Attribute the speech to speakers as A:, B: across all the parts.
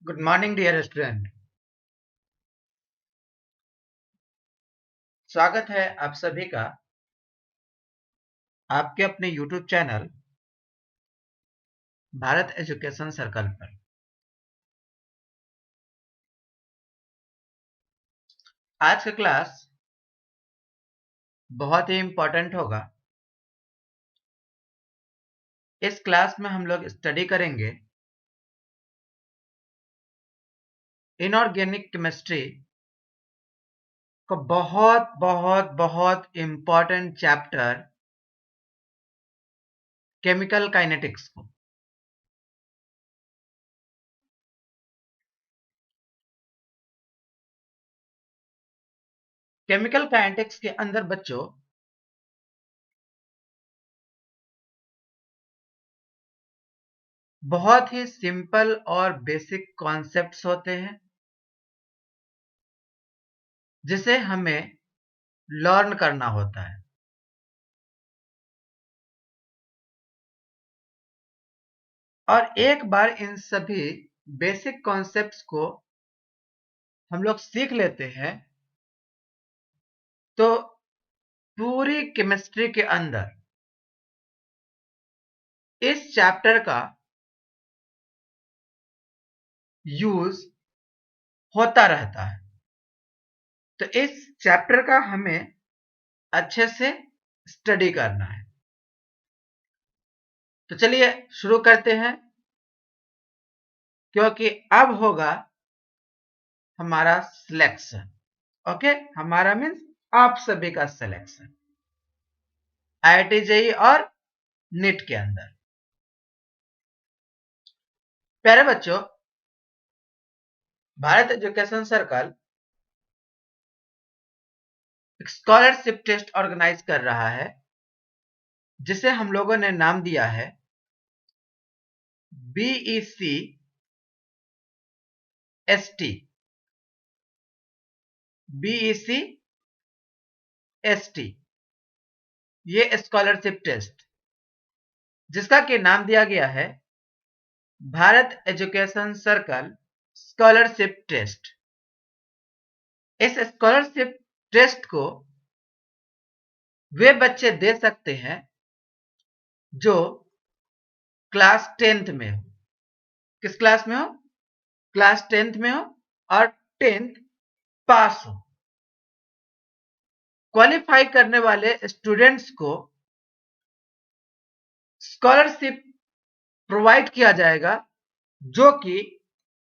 A: Good morning dear student. स्वागत है आप सभी का आपके अपने YouTube channel Bharat education circle पर। आज का क्लास बहुत ही इंपॉर्टेंट होगा। इस क्लास में हम लोग स्टडी करेंगे इनऑर्गेनिक केमिस्ट्री का बहुत बहुत बहुत इंपॉर्टेंट चैप्टर केमिकल काइनेटिक्स को। केमिकल काइनेटिक्स के अंदर बच्चों बहुत ही सिंपल और बेसिक कॉन्सेप्ट्स होते हैं जिसे हमें लर्न करना होता है। और एक बार इन सभी बेसिक कॉन्सेप्ट्स को हम लोग सीख लेते हैं तो पूरी केमिस्ट्री के अंदर इस चैप्टर का यूज होता रहता है। तो इस चैप्टर का हमें अच्छे से स्टडी करना है। तो चलिए शुरू करते हैं, क्योंकि अब होगा हमारा सिलेक्शन। ओके, हमारा मीन्स आप सभी का सिलेक्शन आईआईटी जेईई और नीट के अंदर। प्यारे बच्चों, Bharat education circle scholarship test organise कर रहा है जिसे हम लोगों ने नाम दिया है बीईसी एसटी। बीईसी एसटी ये स्कॉलरशिप टेस्ट जिसका कि नाम दिया गया है Bharat education circle scholarship test. इस स्कॉलरशिप टेस्ट को वे बच्चे दे सकते हैं जो क्लास 10th में हो। किस क्लास में हो? क्लास 10th में हो और 10th पास हो। क्वालिफाई करने वाले स्टूडेंट्स को स्कॉलरशिप प्रोवाइड किया जाएगा जो कि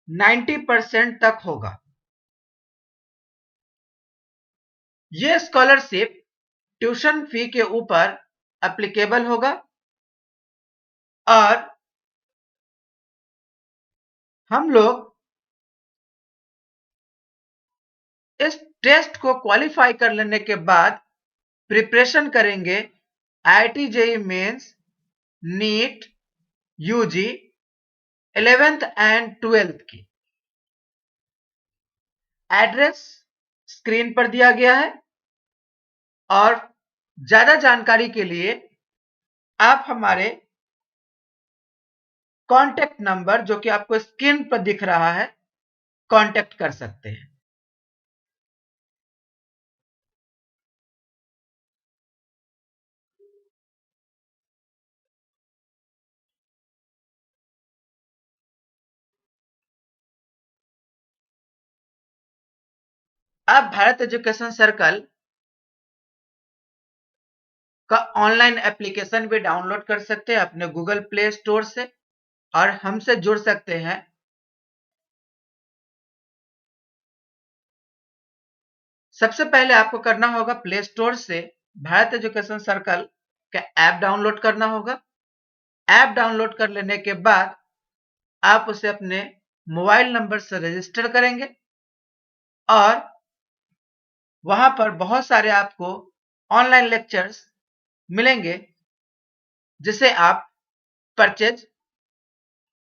A: 90% तक होगा। यह स्कॉलरशिप ट्यूशन फी के ऊपर एप्लीकेबल होगा और हम लोग इस टेस्ट को क्वालिफाई कर लेने के बाद प्रिपरेशन करेंगे IIT JEE mains, NEET, UG 11th and 12th की। एड्रेस स्क्रीन पर दिया गया है और ज्यादा जानकारी के लिए आप हमारे कांटेक्ट नंबर जो कि आपको स्क्रीन पर दिख रहा है कांटेक्ट कर सकते हैं। आप भारत एजुकेशन सर्कल का ऑनलाइन एप्लीकेशन भी डाउनलोड कर सकते हैं अपने गूगल प्ले स्टोर से और हमसे जुड़ सकते हैं। सबसे पहले आपको करना होगा प्ले स्टोर से भारत एजुकेशन सर्कल का ऐप डाउनलोड करना होगा। ऐप डाउनलोड कर लेने के बाद आप उसे अपने मोबाइल नंबर से रजिस्टर करेंगे और वहां पर बहुत सारे आपको ऑनलाइन लेक्चर्स मिलेंगे जिसे आप परचेज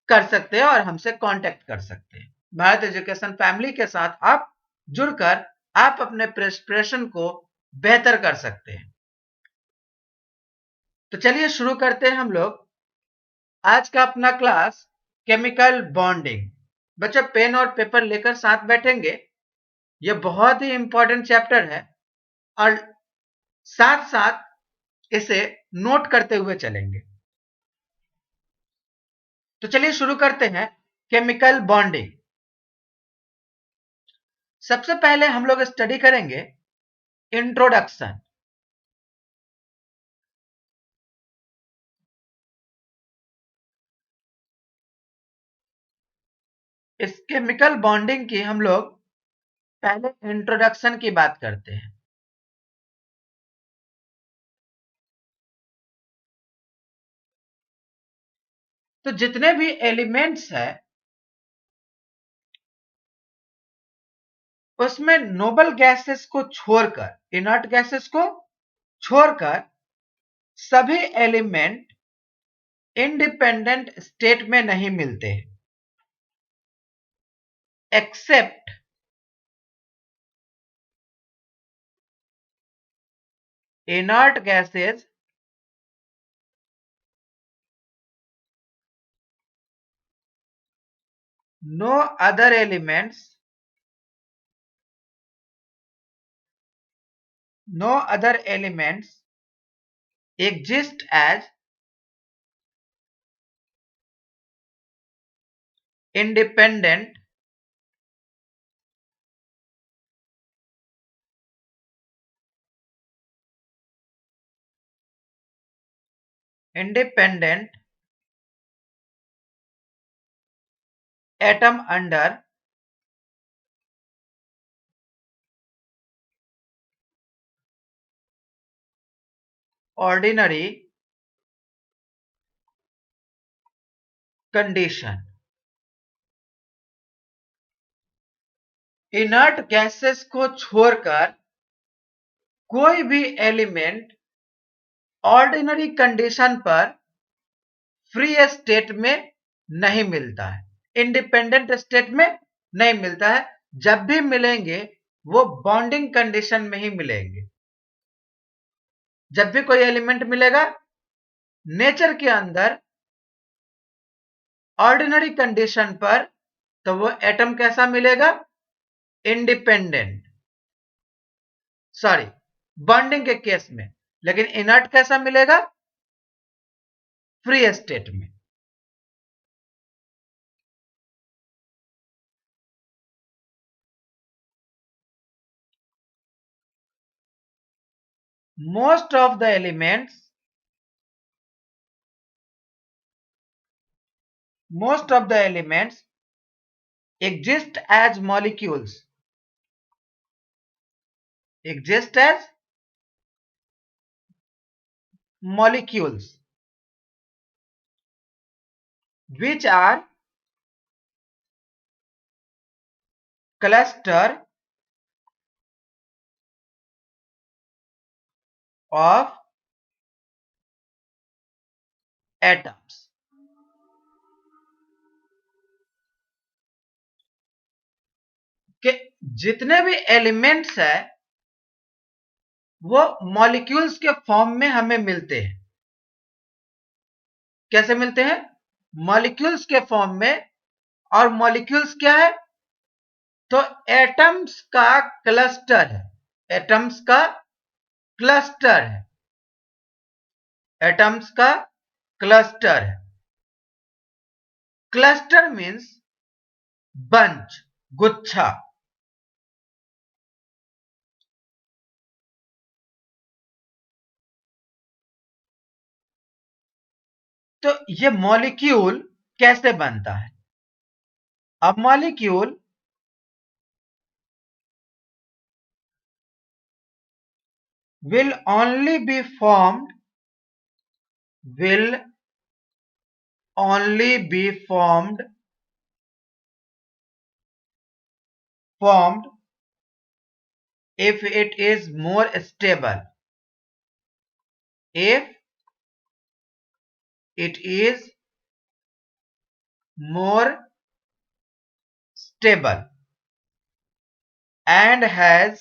A: कर सकते हैं और हमसे कांटेक्ट कर सकते हैं। भारत एजुकेशन फैमिली के साथ आप जुड़कर आप अपने प्रिपरेशन को बेहतर कर सकते हैं। तो चलिए शुरू करते हैं हम लोग आज का अपना क्लास केमिकल बॉन्डिंग बच्चा पेन और पेपर लेकर साथ बैठेंगे, यह बहुत ही इंपॉर्टेंट चैप्टर है और साथ साथ इसे नोट करते हुए चलेंगे। तो चलिए शुरू करते हैं। Chemical bonding. सबसे पहले हम लोग स्टडी करेंगे इंट्रोडक्शन। इस केमिकल बॉन्डिंग की हम लोग पहले इंट्रोडक्शन की बात करते हैं। तो जितने भी एलिमेंट्स हैं उसमें नोबल गैसेस को छोड़कर, इनर्ट गैसेस को छोड़कर सभी एलिमेंट इंडिपेंडेंट स्टेट में नहीं मिलते हैं, accept inert gases no other elements exist as independent atom under ordinary condition। Inert gases को छोड़कर कोई भी एलिमेंट ऑर्डिनरी कंडीशन पर फ्री स्टेट में नहीं मिलता है, इंडिपेंडेंट स्टेट में नहीं मिलता है। जब भी मिलेंगे वो बॉन्डिंग कंडीशन में ही मिलेंगे। जब भी कोई एलिमेंट मिलेगा नेचर के अंदर ऑर्डिनरी कंडीशन पर, तो वो एटम कैसा मिलेगा? इंडिपेंडेंट, सॉरी बॉन्डिंग के केस में। लेकिन इनर्ट कैसा मिलेगा? फ्री स्टेट में। most of the elements exist as molecules, which are cluster of atoms। कि जितने भी एलिमेंट्स है वो मॉलिक्यूल्स के फॉर्म में हमें मिलते हैं। कैसे मिलते हैं? मॉलिक्यूल्स के फॉर्म में। और मॉलिक्यूल्स क्या है? तो एटम्स का क्लस्टर है, एटम्स का क्लस्टर है, एटम्स का क्लस्टर है। क्लस्टर मीन्स बंच, गुच्छा। तो ये मॉलिक्यूल कैसे बनता है? अब molecule will only be formed if it is more stable, if it is more stable and has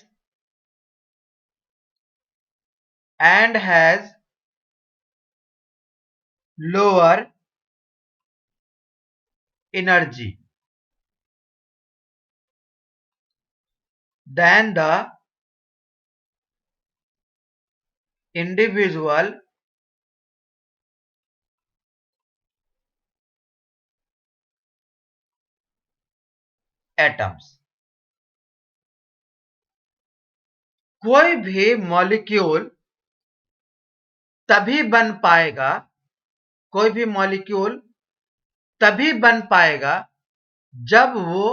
A: lower energy। than the individual atoms. कोई भी मॉलिक्यूल तभी बन पाएगा, कोई भी मॉलिक्यूल तभी बन पाएगा जब वो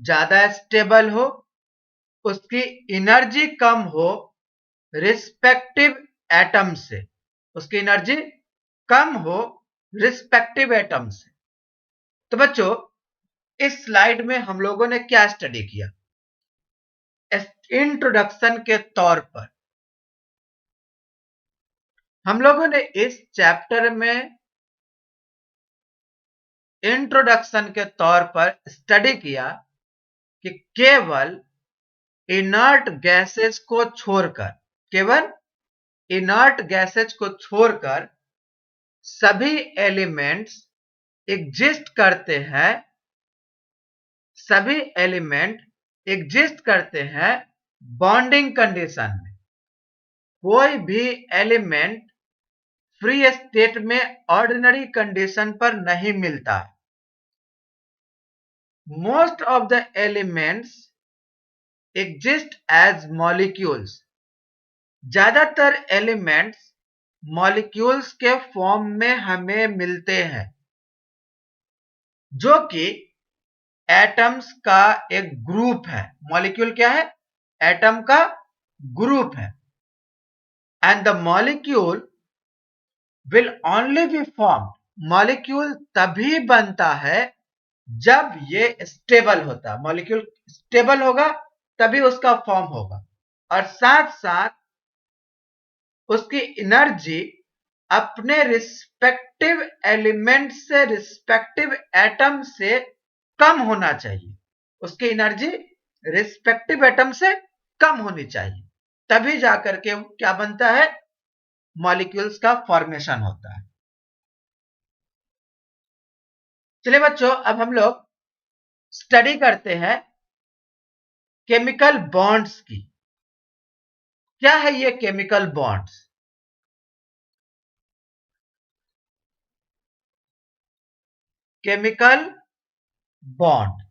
A: ज्यादा स्टेबल हो, उसकी एनर्जी कम हो रिस्पेक्टिव एटम से, उसकी एनर्जी कम हो रिस्पेक्टिव एटम से। तो बच्चों, इस स्लाइड में हम लोगों ने क्या स्टडी किया? इंट्रोडक्शन के तौर पर हम लोगों ने इस चैप्टर में इंट्रोडक्शन के तौर पर स्टडी किया कि केवल इनर्ट गैसेस को छोड़कर, केवल इनर्ट गैसेस को छोड़कर सभी एलिमेंट्स एग्जिस्ट करते हैं, सभी एलिमेंट एग्जिस्ट करते हैं बॉन्डिंग कंडीशन में। कोई भी एलिमेंट फ्री स्टेट में ऑर्डिनरी कंडीशन पर नहीं मिलता। Most of the elements exist as molecules. ज्यादातर एलिमेंट्स मॉलिक्यूल्स के फॉर्म में हमें मिलते हैं, जो कि एटम्स का एक ग्रुप है। मॉलिक्यूल क्या है? एटम का ग्रुप है। And the molecule will only be form, molecule तभी बनता है जब ये स्टेबल होता है। मॉलिक्यूल स्टेबल होगा तभी उसका फॉर्म होगा, और साथ साथ उसकी एनर्जी अपने रिस्पेक्टिव एलिमेंट से, रिस्पेक्टिव एटम से कम होना चाहिए। उसकी एनर्जी रिस्पेक्टिव एटम से कम होनी चाहिए, तभी जाकर के क्या बनता है? मॉलिक्यूल्स का फॉर्मेशन होता है। चलिए बच्चों, अब हम लोग स्टडी करते हैं केमिकल बॉन्ड्स की। क्या है ये केमिकल बॉन्ड्स? केमिकल बॉन्ड,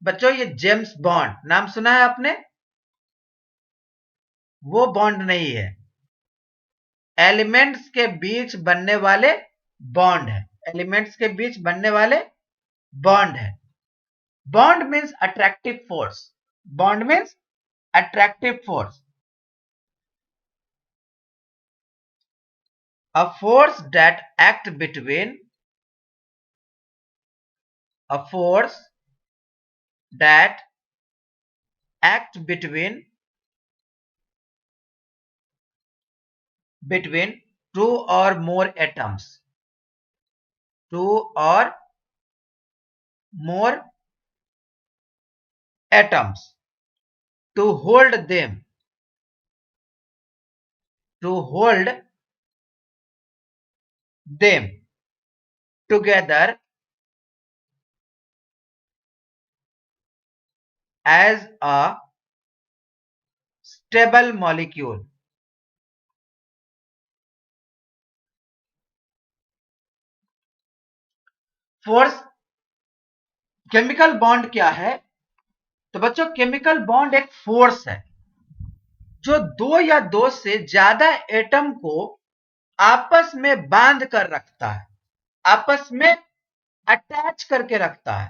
A: बच्चों ये जेम्स बॉन्ड नाम सुना है आपने? वो बॉन्ड नहीं है, एलिमेंट्स के बीच बनने वाले बॉन्ड है। एलिमेंट्स के बीच बनने वाले बॉन्ड है। Bond means attractive force, bond means attractive force, a force that act between, a force that act between two or more atoms, two or more atoms, to hold them, to hold them together as a stable molecule. Force, chemical bond क्या है? तो बच्चों chemical bond एक force है जो दो या दो से ज्यादा एटम को आपस में बांध कर रखता है, आपस में अटैच करके रखता है,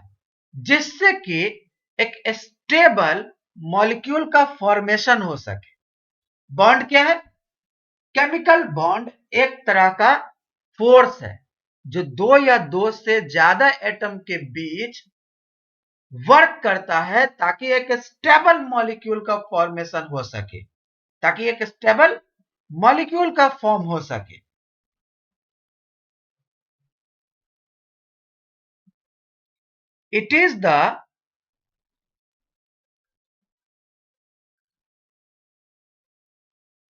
A: जिससे कि एक स्टेबल मॉलिक्यूल का फॉर्मेशन हो सके। बॉन्ड क्या है? केमिकल बॉन्ड एक तरह का फोर्स है जो दो या दो से ज्यादा एटम के बीच वर्क करता है ताकि एक स्टेबल मॉलिक्यूल का फॉर्मेशन हो सके, ताकि एक स्टेबल मॉलिक्यूल का फॉर्म हो सके। It is the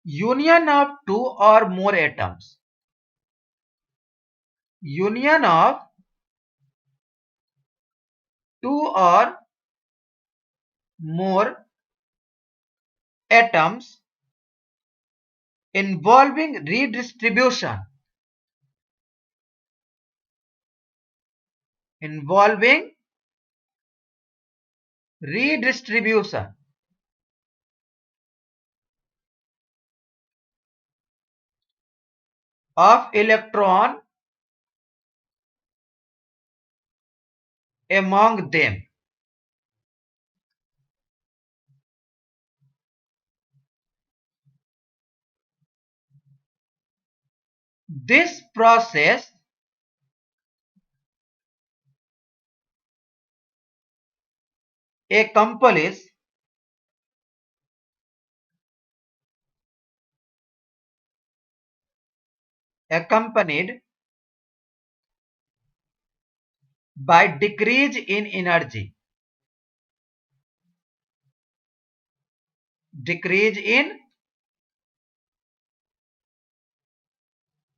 A: union of two or more atoms, union of two or more atoms involving redistribution of electron among them. This process accomplished accompanied by decrease in energy. Decrease in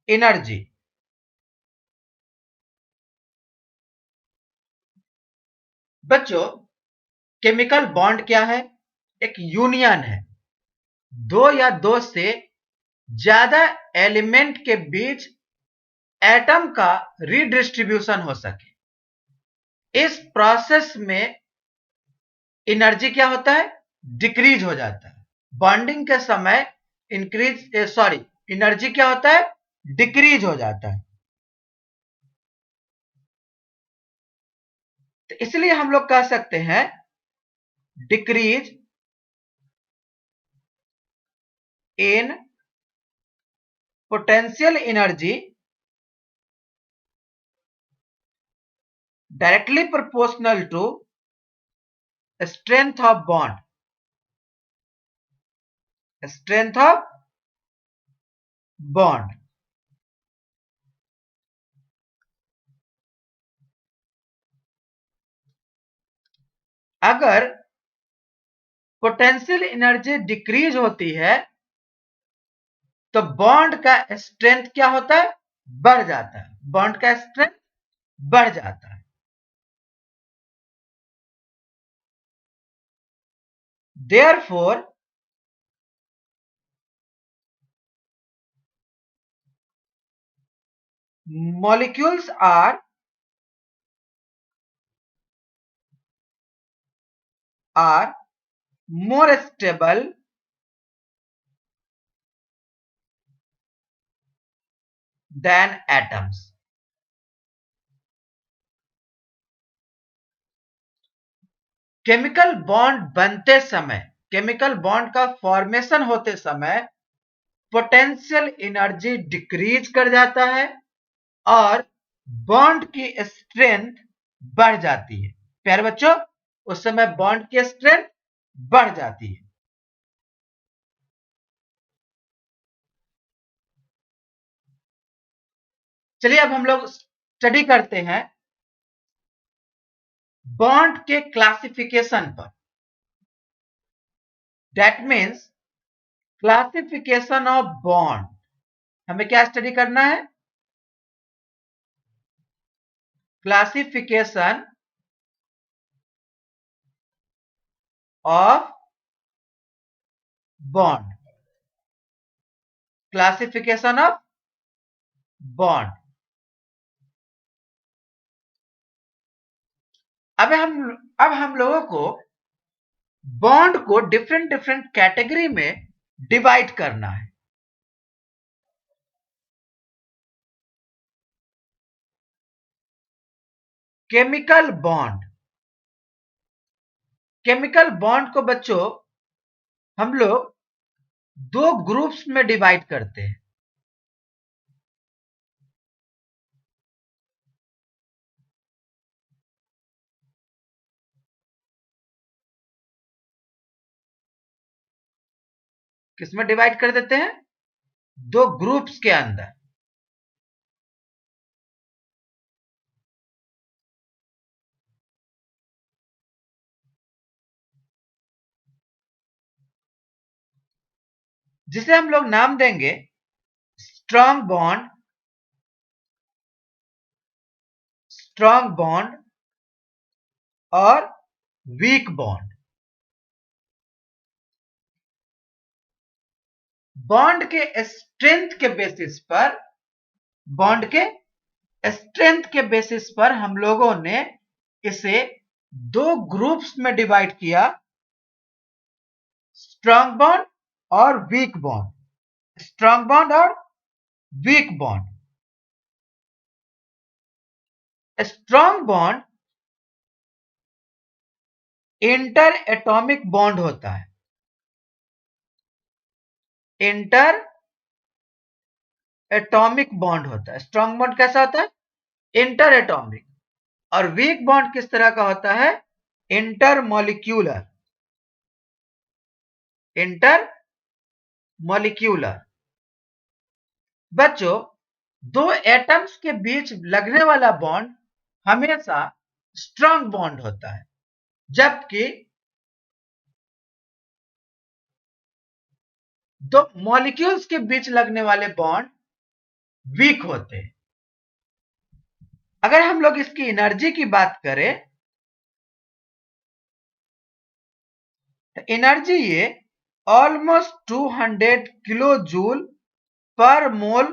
A: energy. बच्चों, chemical bond क्या है? एक union है, दो या दो से ज्यादा एलिमेंट के बीच एटम का रीडिस्ट्रीब्यूशन हो सके। इस प्रोसेस में एनर्जी क्या होता है? डिक्रीज हो जाता है। बॉन्डिंग के समय एनर्जी क्या होता है? डिक्रीज हो जाता है। तो इसलिए हम लोग कह सकते हैं decrease in potential energy directly proportional to strength of bond. Strength of bond. अगर पोटेंशियल एनर्जी डिक्रीज होती है तो बॉन्ड का स्ट्रेंथ क्या होता है? बढ़ जाता है। बॉन्ड का स्ट्रेंथ बढ़ जाता है। Therefore, molecules are more stable than atoms. Chemical bond बनते समय, केमिकल बॉन्ड का फॉर्मेशन होते समय पोटेंशियल एनर्जी डिक्रीज कर जाता है और बॉन्ड की स्ट्रेंथ बढ़ जाती है। प्यारे बच्चों, उस समय बॉन्ड की स्ट्रेंथ बढ़ जाती है। चलिए अब हम लोग स्टडी करते हैं बॉन्ड के क्लासिफिकेशन पर। That means classification of bond. हमें क्या स्टडी करना है? Classification of bond. Classification of bond. अब हम लोगों को बॉन्ड को डिफरेंट कैटेगरी में डिवाइड करना है। Chemical bond. केमिकल बॉन्ड को बच्चों हम लोग दो ग्रुप्स में डिवाइड करते हैं। किसमें डिवाइड कर देते हैं? दो ग्रुप्स के अंदर। जिसे हम लोग नाम देंगे स्ट्रॉन्ग बॉन्ड और वीक बॉन्ड। बॉन्ड के स्ट्रेंथ के बेसिस पर हम लोगों ने इसे दो ग्रुप्स में डिवाइड किया, स्ट्रॉन्ग बॉन्ड और वीक बॉन्ड। स्ट्रॉन्ग बॉन्ड और weak bond. Strong bond inter atomic bond होता है। इंटर एटॉमिक बॉन्ड होता है। स्ट्रॉन्ग बॉन्ड कैसा होता है? Inter atomic. और वीक बॉन्ड किस तरह का होता है? Inter molecular. Inter molecular. बच्चों, दो एटम्स के बीच लगने वाला बॉन्ड हमेशा स्ट्रॉन्ग बॉन्ड होता है, जबकि दो मॉलिक्यूल्स के बीच लगने वाले बॉन्ड वीक होते हैं। अगर हम लोग इसकी एनर्जी की बात करें तो एनर्जी ये ऑलमोस्ट 200 किलो जूल पर मोल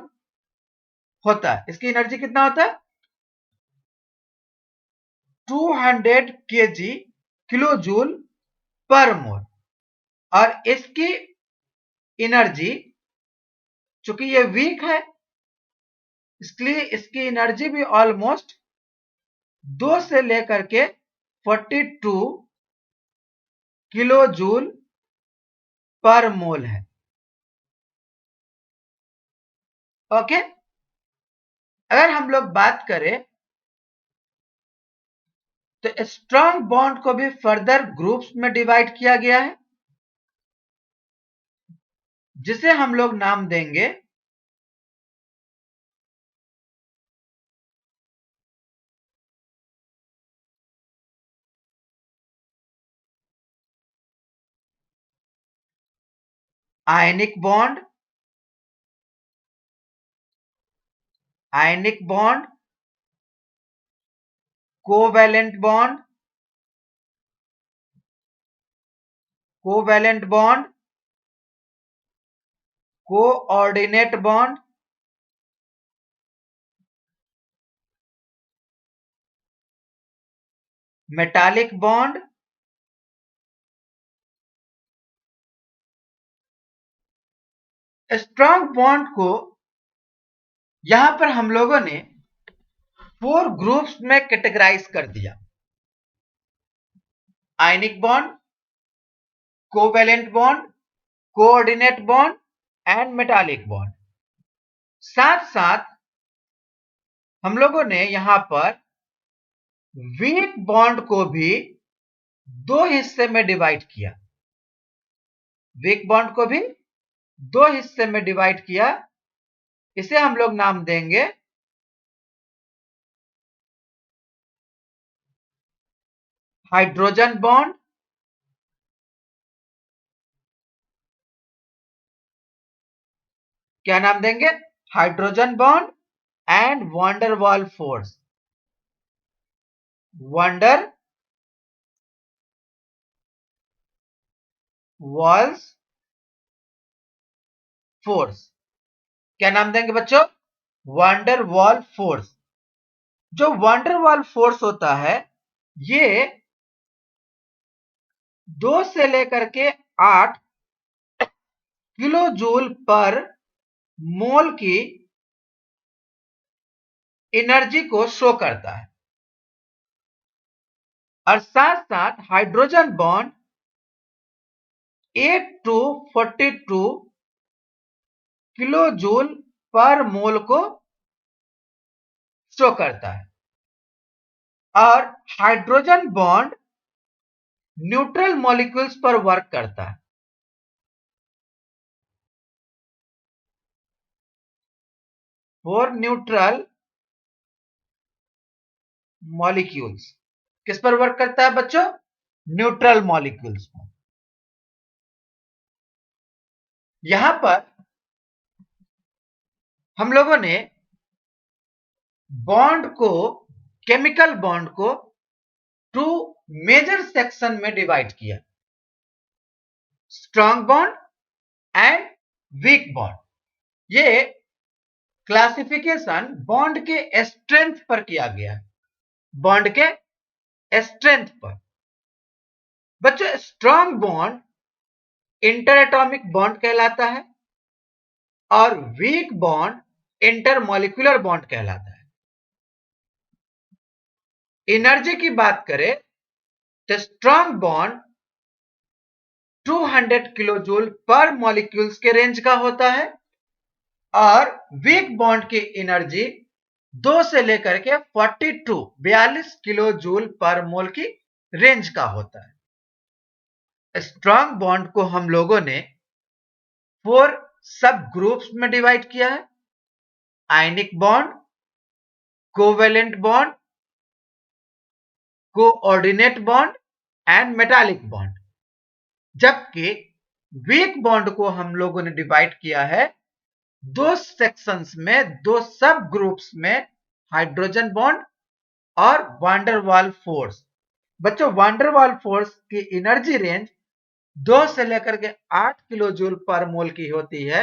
A: होता है। इसकी एनर्जी कितना होता है? 200 केजी किलो जूल पर मोल। और इसकी एनर्जी, चूंकि ये वीक है, इसलिए इसकी एनर्जी भी ऑलमोस्ट 2 से लेकर के 42 किलो जूल पर मोल है। ओके। अगर हम लोग बात करें तो स्ट्रॉन्ग बॉन्ड को भी फर्दर ग्रुप्स में डिवाइड किया गया है, जिसे हम लोग नाम देंगे ionic bond, covalent bond, coordinate bond, metallic bond, strong bond को यहां पर हम लोगों ने 4 ग्रुप्स में कैटेगराइज कर दिया। Ionic bond, covalent bond, coordinate bond and metallic bond. साथ साथ हम लोगों ने यहां पर वीक बॉन्ड को भी 2 हिस्से में डिवाइड किया। वीक बॉन्ड को भी 2 हिस्से में डिवाइड किया। इसे हम लोग नाम देंगे हाइड्रोजन बॉन्ड, क्या नाम देंगे? Hydrogen bond and van der Waals force. Walls force. क्या नाम देंगे बच्चों? Van der Waals force. जो वंडरवॉल फोर्स होता है, ये 2 से लेकर के 8 किलो जूल पर मोल की एनर्जी को शो करता है। और साथ साथ hydrogen bond 8 to 42 kilo joule per mole को शो करता है। और हाइड्रोजन बॉन्ड न्यूट्रल मॉलिक्यूल्स पर वर्क करता है। For neutral molecules. किस पर वर्क करता है बच्चों? न्यूट्रल मॉलिक्यूल्स पर। यहां पर हम लोगों ने बॉन्ड को, केमिकल बॉन्ड को 2 मेजर सेक्शन में डिवाइड किया, strong bond and weak bond. ये क्लासिफिकेशन बॉन्ड के स्ट्रेंथ पर किया गया है, बॉन्ड के स्ट्रेंथ पर। बच्चों strong bond inter atomic bond कहलाता है और weak bond inter molecular bond कहलाता है। एनर्जी की बात करें तो स्ट्रॉन्ग बॉन्ड 200 किलो जूल पर मॉलिक्यूल्स के रेंज का होता है और वीक बॉन्ड की एनर्जी 2 से लेकर के 42 किलो जूल पर मोल की रेंज का होता है। स्ट्रॉन्ग बॉन्ड को हम लोगों ने 4 सब ग्रुप्स में डिवाइड किया है: ionic bond, covalent bond, coordinate bond and metallic bond. जबकि वीक बॉन्ड को हम लोगों ने डिवाइड किया है 2 सेक्शंस में, 2 सब ग्रुप्स में: हाइड्रोजन बॉन्ड और वांडरवाल फोर्स। बच्चों वांडरवाल फोर्स की एनर्जी रेंज 2 से लेकर के 8 किलो जूल पर मोल की होती है।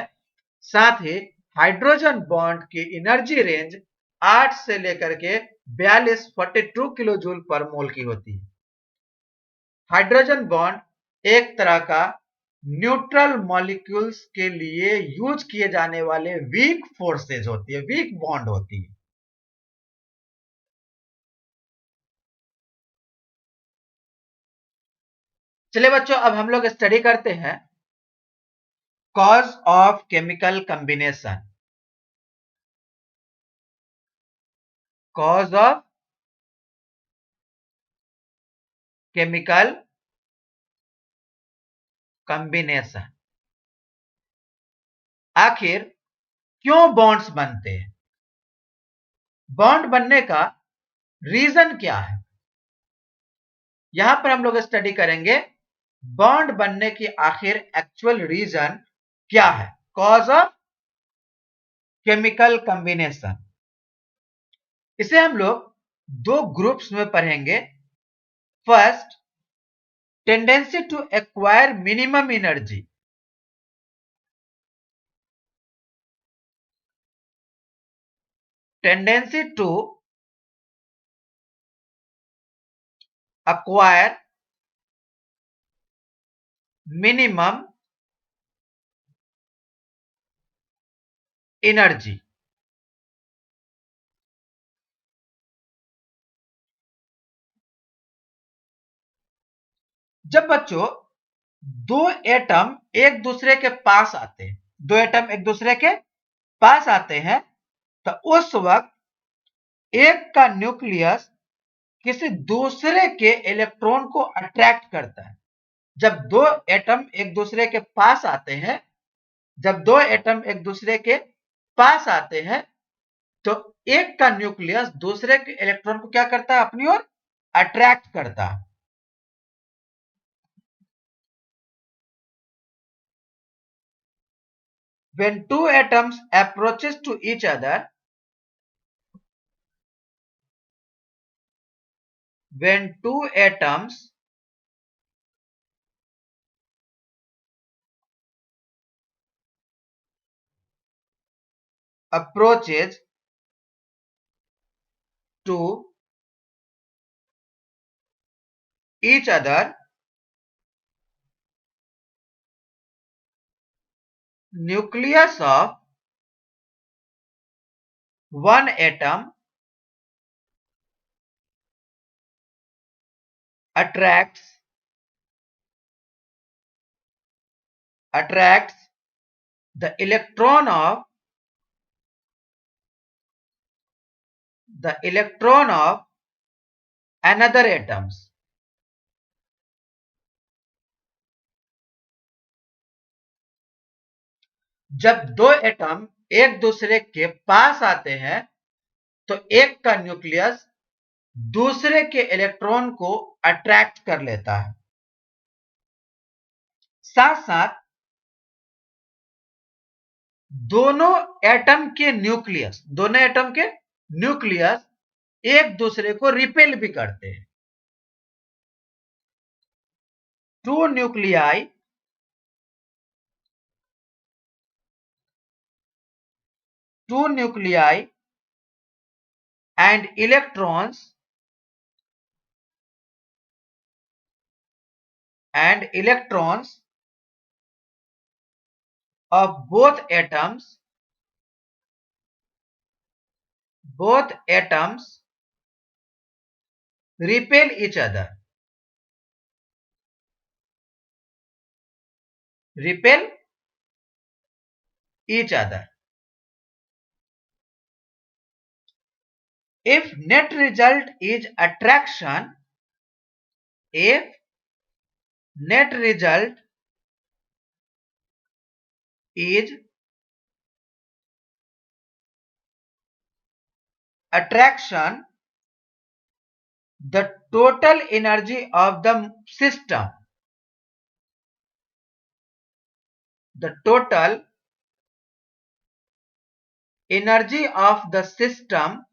A: साथ ही हाइड्रोजन बॉन्ड की एनर्जी रेंज 8 से लेकर के 42 किलो जूल पर मोल की होती है। हाइड्रोजन बॉन्ड एक तरह का न्यूट्रल मॉलिक्यूल्स के लिए यूज किए जाने वाले वीक फोर्सेज होती है, वीक बॉन्ड होती है। चलिए बच्चों अब हम लोग स्टडी करते हैं cause of chemical combination. Cause of chemical combination. आखिर क्यों बॉन्ड्स बनते हैं, बॉन्ड बनने का रीजन क्या है, यहां पर हम लोग स्टडी करेंगे बॉन्ड बनने की आखिर एक्चुअल रीजन क्या है। कॉज ऑफ केमिकल कॉम्बिनेशन, इसे हम लोग 2 ग्रुप्स में पढ़ेंगे। First, tendency to acquire minimum energy. Tendency to acquire minimum energy। जब बच्चों 2 एटम एक दूसरे के पास आते हैं, 2 एटम एक दूसरे के पास आते हैं, तो उस वक्त एक का न्यूक्लियस किसी दूसरे के इलेक्ट्रॉन को अट्रैक्ट करता है। जब 2 एटम एक दूसरे के पास आते हैं, जब 2 एटम एक दूसरे के पास आते हैं, तो एक का न्यूक्लियस दूसरे के इलेक्ट्रॉन को क्या करता है, अपनी ओर अट्रैक्ट करता है। When 2 atoms approaches to each other, when 2 atoms approaches to each other, nucleus of one atom attracts the electron of another atoms। जब 2 एटम एक दूसरे के पास आते हैं, तो एक का न्यूक्लियस दूसरे के इलेक्ट्रॉन को अट्रैक्ट कर लेता है। साथ साथ दोनों एटम के न्यूक्लियस एक दूसरे को रिपेल भी करते हैं। 2 nuclei two nuclei and electrons of both atoms repel each other. Repel each other. If net result is attraction, if net result is attraction, the total energy of the system, the total energy of the system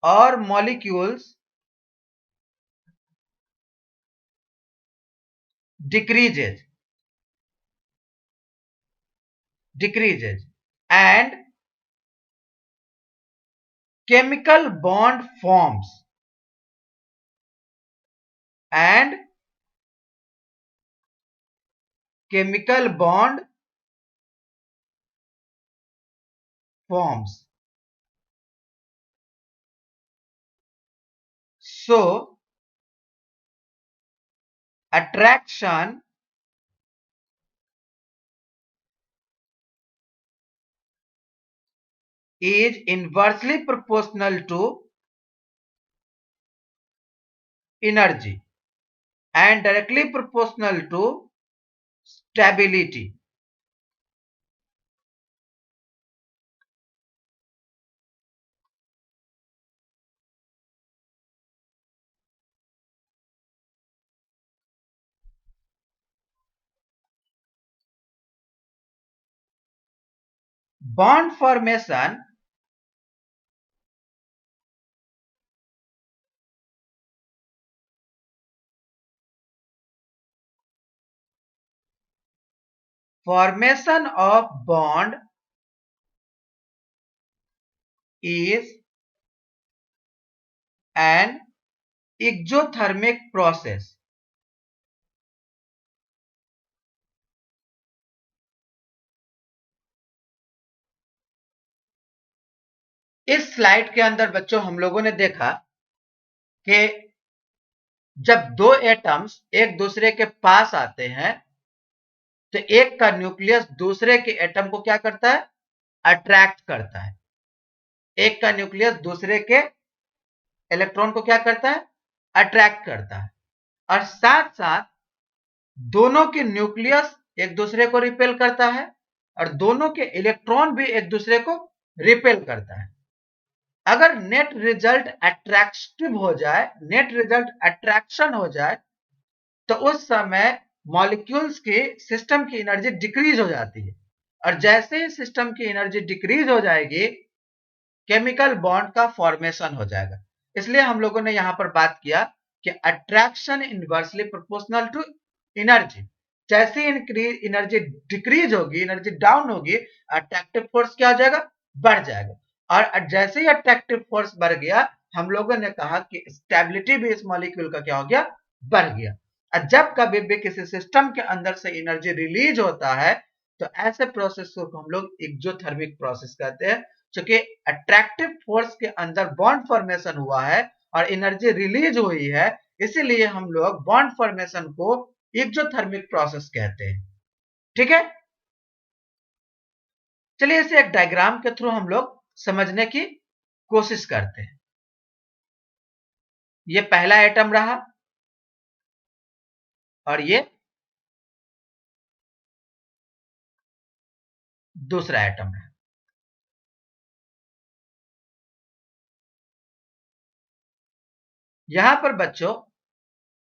A: or molecules decreases and chemical bond forms and chemical bond forms. So attraction is inversely proportional to energy and directly proportional to stability. Bond formation of bond is an exothermic process. इस slide के अंदर बच्चों हम लोगों ने देखा कि जब दो एटम्स एक दूसरे के पास आते हैं तो एक का न्यूक्लियस दूसरे के एटम को क्या करता है? अट्रैक्ट करता है। एक का न्यूक्लियस दूसरे के इलेक्ट्रॉन को क्या करता है? अट्रैक्ट करता है। और साथ साथ दोनों के न्यूक्लियस एक दूसरे को रिपेल करता है और दोनों के इलेक्ट्रॉन भी एक दूसरे को रिपेल करता है। अगर नेट रिजल्ट अट्रैक्टिव हो जाए, नेट रिजल्ट अट्रैक्शन हो जाए, तो उस समय मॉलिक्यूल्स की सिस्टम की एनर्जी डिक्रीज हो जाती है और जैसे ही सिस्टम की एनर्जी डिक्रीज हो जाएगी केमिकल बॉन्ड का फॉर्मेशन हो जाएगा। इसलिए हम लोगों ने यहां पर बात किया कि attraction inversely proportional to energy. जैसे एनर्जी डिक्रीज होगी, एनर्जी डाउन होगी, अट्रैक्टिव फोर्स क्या हो जाएगा? बढ़ जाएगा। और जैसे ही अट्रैक्टिव फोर्स बढ़ गया, हम लोगों ने कहा कि स्टेबिलिटी भी इस मॉलिक्यूल का क्या हो गया? बढ़ गया। और जब कभी भी किसी सिस्टम के अंदर से एनर्जी रिलीज होता है तो ऐसे प्रोसेस को हम लोग एक्सोथर्मिक प्रोसेस कहते हैं। क्योंकि अट्रैक्टिव फोर्स के अंदर बॉन्ड फॉर्मेशन हुआ है और एनर्जी रिलीज हुई है, इसीलिए हम लोग बॉन्ड फॉर्मेशन को एक्सोथर्मिक प्रोसेस कहते हैं। ठीक है, चलिए इसे एक डायग्राम के थ्रू हम लोग समझने की कोशिश करते हैं। ये पहला एटम रहा और ये दूसरा एटम है। यहां पर बच्चों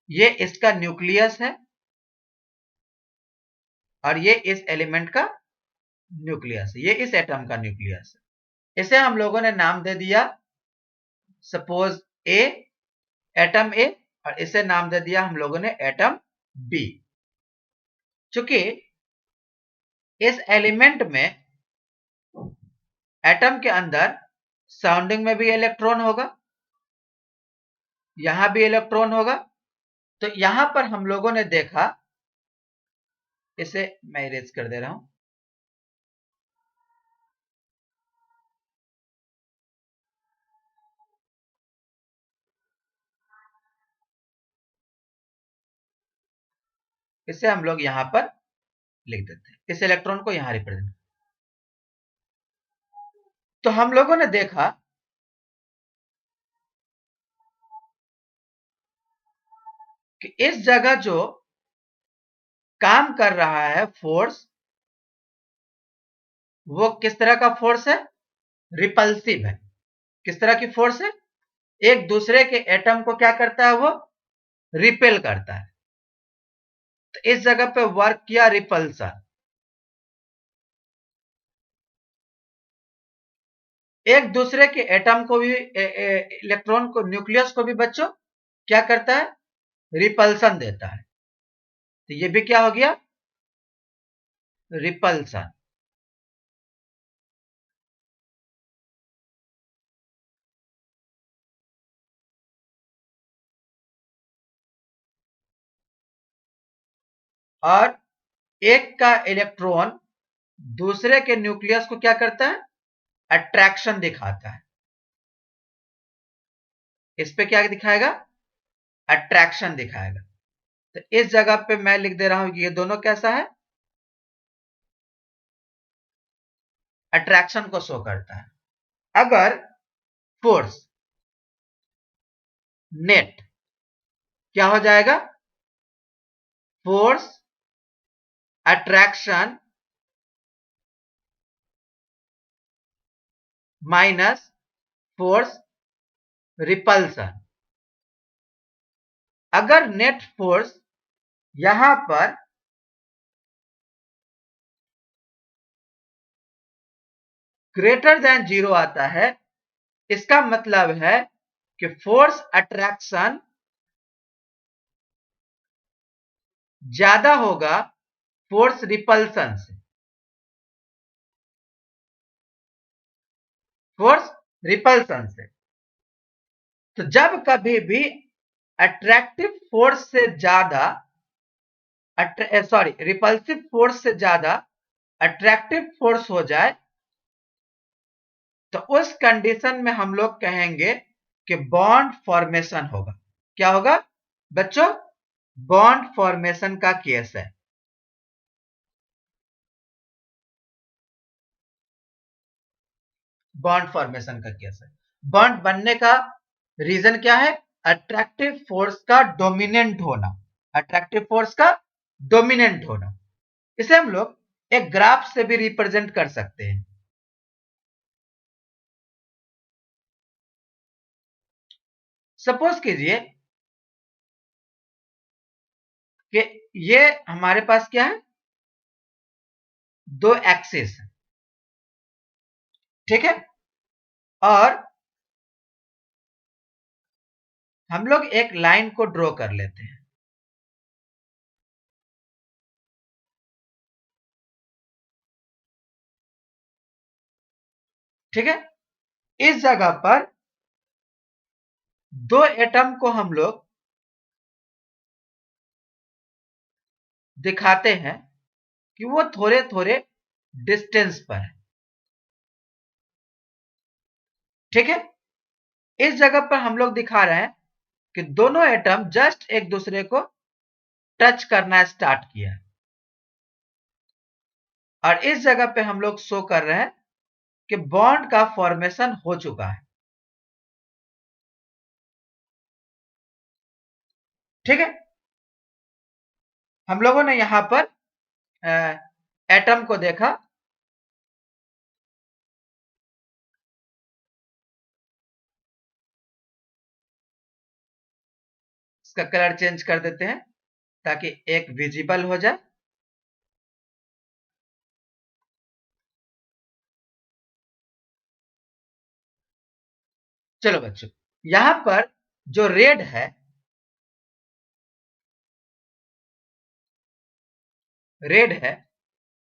A: ये इसका न्यूक्लियस है और ये इस एलिमेंट का न्यूक्लियस है, ये इस एटम का न्यूक्लियस है। इसे हम लोगों ने नाम दे दिया सपोज ए, एटम ए, और इसे नाम दे दिया हम लोगों ने एटम बी। चूंकि इस एलिमेंट में एटम के अंदर सराउंडिंग में भी इलेक्ट्रॉन होगा, यहां भी इलेक्ट्रॉन होगा। तो यहां पर हम लोगों ने देखा, इसे मैं इरेज कर दे रहा हूं, इसे हम लोग यहां पर लिख देते हैं, इस इलेक्ट्रॉन को यहां रिप्रेजेंट। तो हम लोगों ने देखा कि इस जगह जो काम कर रहा है फोर्स, वो किस तरह का फोर्स है? रिपल्सिव है। किस तरह की फोर्स है? एक दूसरे के एटम को क्या करता है? वो रिपेल करता है। तो इस जगह पे वर्क किया रिपल्सन। एक दूसरे के एटम को भी, इलेक्ट्रॉन को, न्यूक्लियस को भी बच्चों क्या करता है? रिपल्सन देता है। तो ये भी क्या हो गया? रिपल्सन। और एक का इलेक्ट्रॉन दूसरे के न्यूक्लियस को क्या करता है? अट्रैक्शन दिखाता है। इस पे क्या दिखाएगा? अट्रैक्शन दिखाएगा। तो इस जगह पे मैं लिख दे रहा हूं कि ये दोनों कैसा है? अट्रैक्शन को शो करता है। अगर फोर्स नेट क्या हो जाएगा? Force attraction minus force repulsion. अगर नेट फोर्स यहां पर ग्रेटर देन 0 आता है, इसका मतलब है कि फोर्स अट्रैक्शन ज्यादा होगा फोर्स रिपल्सन से। फोर्स रिपल्सन से। तो जब कभी भी अट्रैक्टिव फोर्स से ज्यादा, सॉरी, रिपल्सिव फोर्स से ज्यादा अट्रैक्टिव फोर्स हो जाए, तो उस कंडीशन में हम लोग कहेंगे कि बॉन्ड फॉर्मेशन होगा। क्या होगा बच्चों? बॉन्ड फॉर्मेशन का केस है। बॉन्ड फॉर्मेशन का केस है। बॉन्ड बनने का रीजन क्या है? अट्रैक्टिव फोर्स का डोमिनेंट होना। अट्रैक्टिव फोर्स का डोमिनेंट होना। इसे हम लोग एक ग्राफ से भी रिप्रेजेंट कर सकते हैं। सपोज कीजिए कि ये हमारे पास क्या है? दो एक्सिस, ठीक है। और हम लोग एक लाइन को ड्रॉ कर लेते हैं, ठीक है। इस जगह पर दो एटम को हम लोग दिखाते हैं कि वो थोड़े थोड़े डिस्टेंस पर है, ठीक है। इस जगह पर हम लोग दिखा रहे हैं कि दोनों एटम जस्ट एक दूसरे को टच करना स्टार्ट किया है। और इस जगह पे हम लोग शो कर रहे हैं कि बॉन्ड का फॉर्मेशन हो चुका है, ठीक है। हम लोगों ने यहां पर एटम को देखा, इसका कलर चेंज कर देते हैं ताकि एक विजिबल हो जाए। चलो बच्चों, यहां पर जो रेड है, रेड है,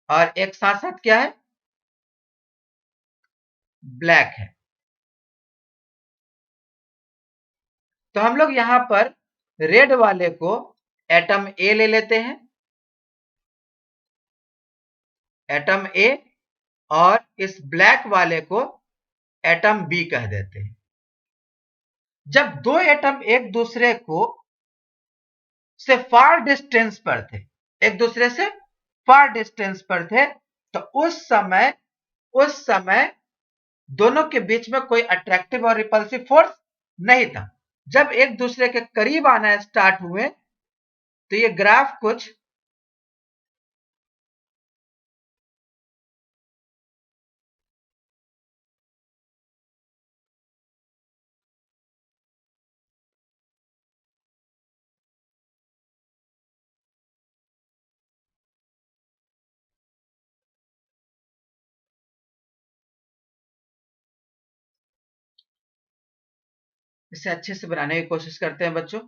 A: और एक साथ साथ क्या है, ब्लैक है। तो हम लोग यहां पर रेड वाले को एटम ए ले लेते हैं, एटम ए, और इस ब्लैक वाले को एटम बी कह देते हैं। जब दो एटम एक दूसरे को से फार डिस्टेंस पर थे, एक दूसरे से फार डिस्टेंस पर थे, तो उस समय दोनों के बीच में कोई अट्रैक्टिव और रिपल्सिव फोर्स नहीं था। जब एक दूसरे के करीब आना स्टार्ट हुए तो ये ग्राफ कुछ इसे अच्छे से बनाने की कोशिश करते हैं बच्चों।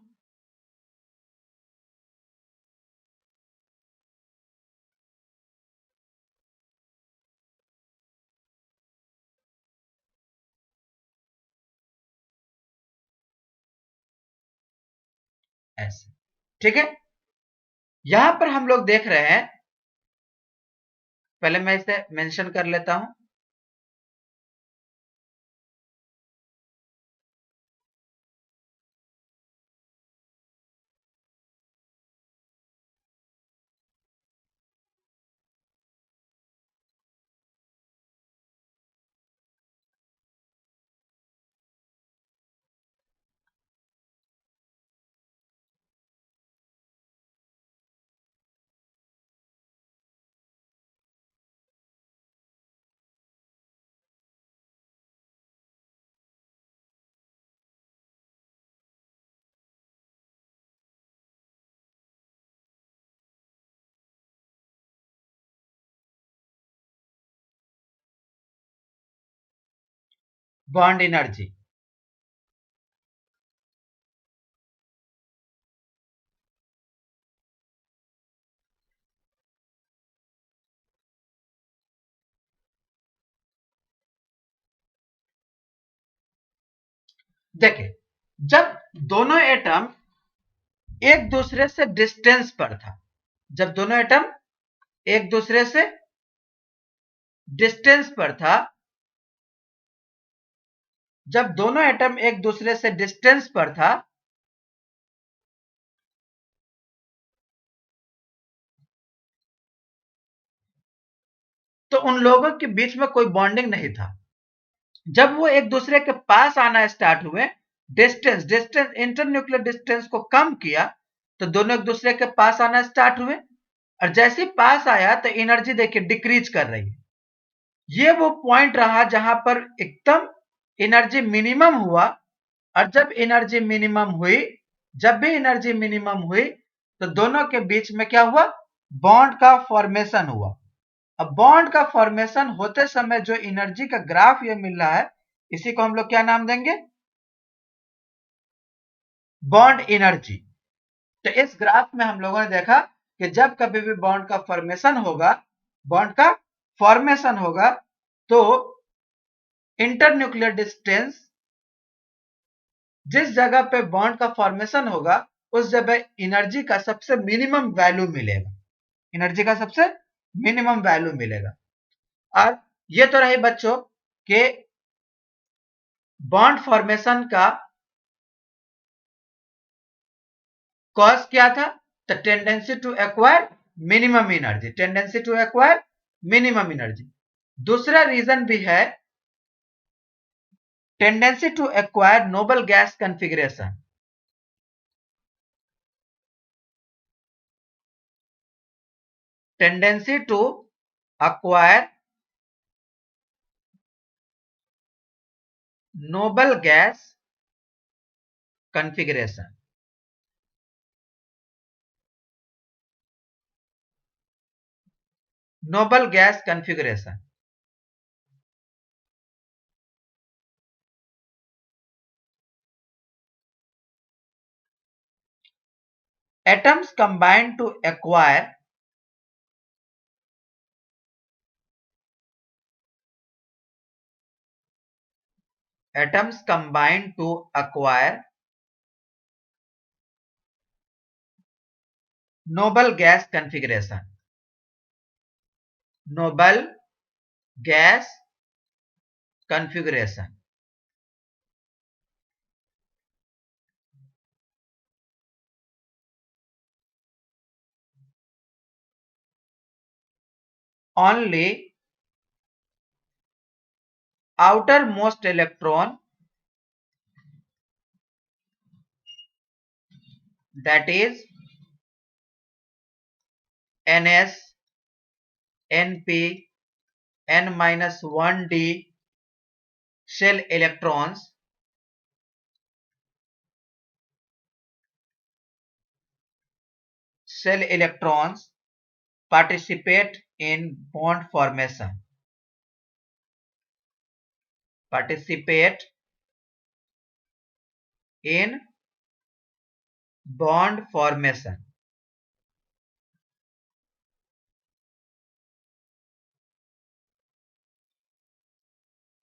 A: ऐसे, ठीक है। यहां पर हम लोग देख रहे हैं, पहले मैं इसे मेंशन कर लेता हूं। बॉन्ड एनर्जी, देखिए, जब दोनों एटम एक दूसरे से डिस्टेंस पर था, जब दोनों एटम एक दूसरे से डिस्टेंस पर था, जब दोनों एटम एक दूसरे से डिस्टेंस पर था, तो उन लोगों के बीच में कोई बॉन्डिंग नहीं था। जब वो एक दूसरे के पास आना स्टार्ट हुए, डिस्टेंस डिस्टेंस इंटरन्यूक्लियर डिस्टेंस को कम किया, तो दोनों एक दूसरे के पास आना स्टार्ट हुए, और जैसे ही पास आया तो एनर्जी देखिए डिक्रीज कर रही है। ये वो पॉइंट रहा जहां पर एकदम एनर्जी मिनिमम हुआ। और जब एनर्जी मिनिमम हुई, जब भी एनर्जी मिनिमम हुई, तो दोनों के बीच में क्या हुआ, बॉन्ड का फॉर्मेशन हुआ। अब बॉन्ड का फॉर्मेशन होते समय जो एनर्जी का ग्राफ ये मिल रहा है, इसी को हम लोग क्या नाम देंगे, बॉन्ड एनर्जी। तो इस ग्राफ में हम लोगों ने देखा कि जब कभी भी बॉन्ड का फॉर्मेशन होगा, बॉन्ड का फॉर्मेशन होगा, तो इंटरन्यूक्लियर डिस्टेंस, जिस जगह पे बॉन्ड का फॉर्मेशन होगा, उस जगह एनर्जी का सबसे मिनिमम वैल्यू मिलेगा, एनर्जी का सबसे मिनिमम वैल्यू मिलेगा। और ये तो रही बच्चों के बॉन्ड फॉर्मेशन का कॉज क्या था, तो tendency to acquire minimum energy, tendency to acquire minimum energy. दूसरा रीजन भी है tendency to acquire noble gas configuration, tendency to acquire noble gas configuration, noble gas configuration। Atoms combine to acquire atoms combine to acquire noble gas configuration. Noble gas configuration. Only outermost electron, that is Ns, Np, N-1d shell electrons participate in bond formation. Participate in bond formation.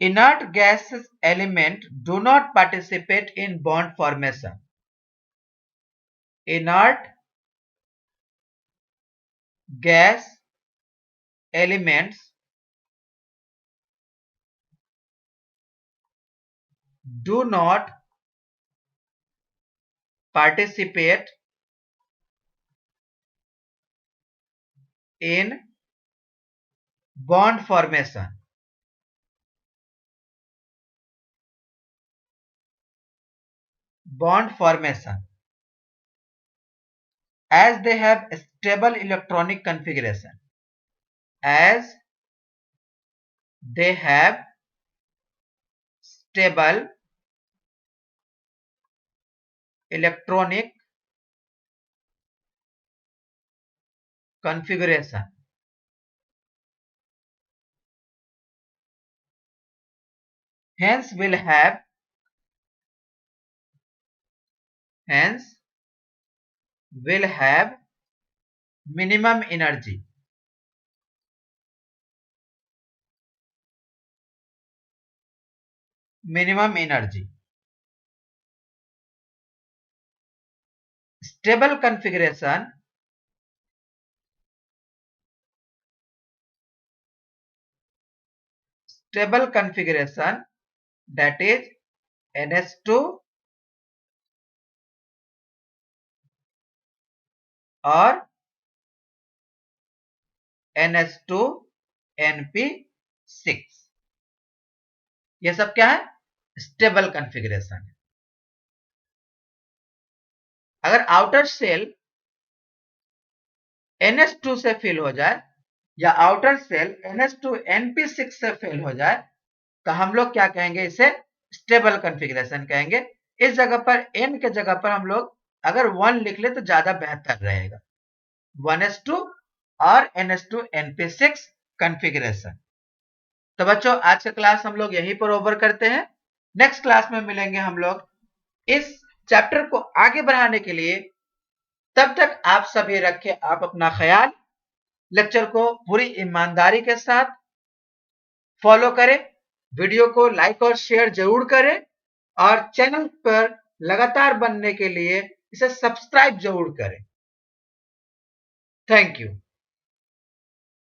A: Inert gases element do not participate in bond formation. Inert gas elements do not participate in bond formation. Bond formation, as they have a stable electronic configuration. As they have stable electronic configuration. Hence will have minimum energy. Minimum energy. Stable configuration that is NH2 or NH2NP6. ये सब क्या है? Stable configuration है। अगर outer cell NH2 से fill हो जाए या आउटर सेल NH2NP6 से फिल हो जाए तो हम लोग क्या कहेंगे? इसे स्टेबल कॉन्फ़िगरेशन कहेंगे। इस जगह पर N के जगह पर हम लोग अगर 1 लिख ले तो ज्यादा बेहतर रहेगा। 1s2 और NH2NP6 कॉन्फ़िगरेशन। तो बच्चों आज का क्लास हम लोग यहीं पर ओवर करते हैं। नेक्स्ट क्लास में मिलेंगे हम लोग इस चैप्टर को आगे बढ़ाने के लिए। तब तक आप सभी रखें आप अपना ख्याल। लेक्चर को पूरी ईमानदारी के साथ फॉलो करें। वीडियो को लाइक और शेयर जरूर करें और चैनल पर लगातार बनने के लिए इसे सब्सक्राइब जरूर करें। Thank you.